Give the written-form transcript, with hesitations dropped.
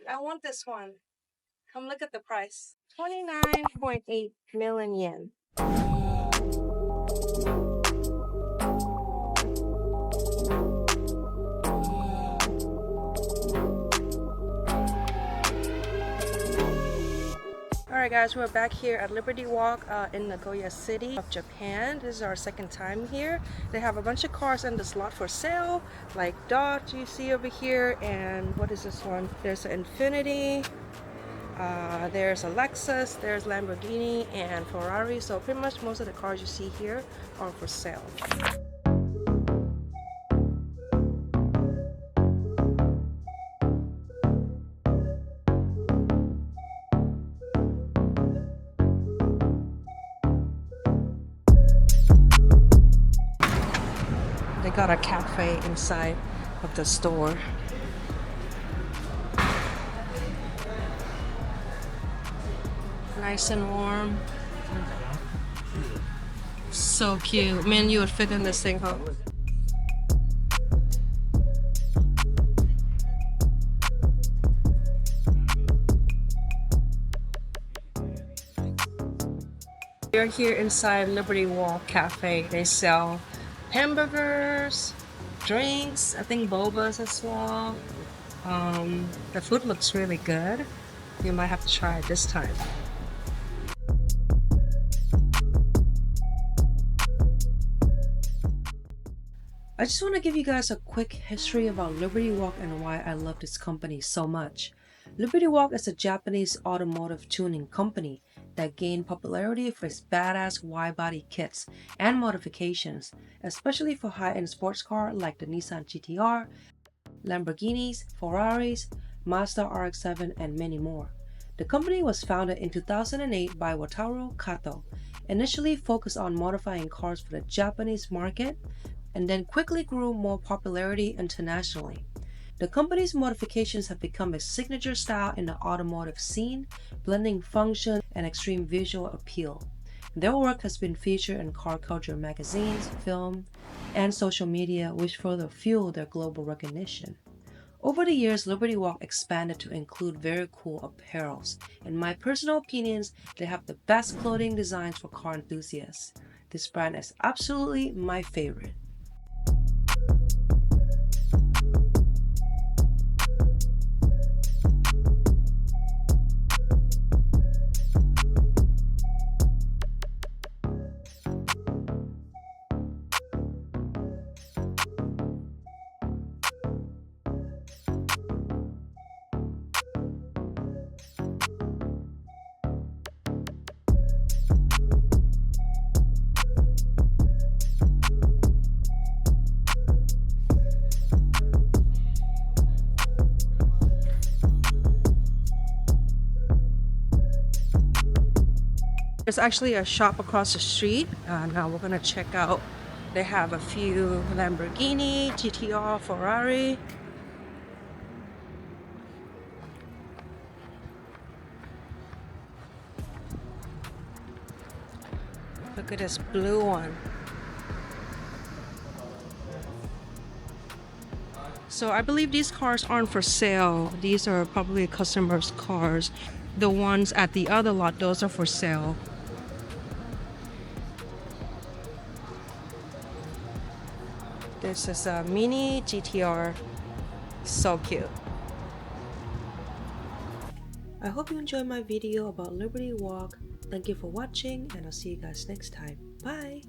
I want this one. Come look at the price. 29.8 million yen. Alright guys, we're back here at Liberty Walk in Nagoya City of Japan. This is our second time here. They have a bunch of cars in this lot for sale, like Dodge you see over here, and what is this one? There's an Infiniti, there's a Lexus, there's Lamborghini and Ferrari. So pretty much most of the cars you see here are for sale. They got a cafe inside of the store. Nice and warm. So cute. Man, you would fit in this thing, huh? We're here inside Liberty Walk Cafe. They sell hamburgers, drinks, I think bobas as well. The food looks really good. You might have to try it this time. I just want to give you guys a quick history about Liberty Walk and why I love this company so much. Liberty Walk is a Japanese automotive tuning company that gained popularity for its badass wide-body kits and modifications, especially for high-end sports cars like the Nissan GTR, Lamborghinis, Ferraris, Mazda RX-7, and many more. The company was founded in 2008 by Wataru Kato, initially focused on modifying cars for the Japanese market, and then quickly grew more popularity internationally. The company's modifications have become a signature style in the automotive scene, blending function and extreme visual appeal. Their work has been featured in car culture magazines, film, and social media, which further fuel their global recognition. Over the years, Liberty Walk expanded to include very cool apparels. In my personal opinions, they have the best clothing designs for car enthusiasts. This brand is absolutely my favorite. There's actually a shop across the street. Now we're gonna check out. They have a few Lamborghini, GTR, Ferrari. Look at this blue one. So I believe these cars aren't for sale. These are probably customers' cars. The ones at the other lot, those are for sale. This is a mini GTR. So cute. I hope you enjoyed my video about Liberty Walk. Thank you for watching, and I'll see you guys next time. Bye!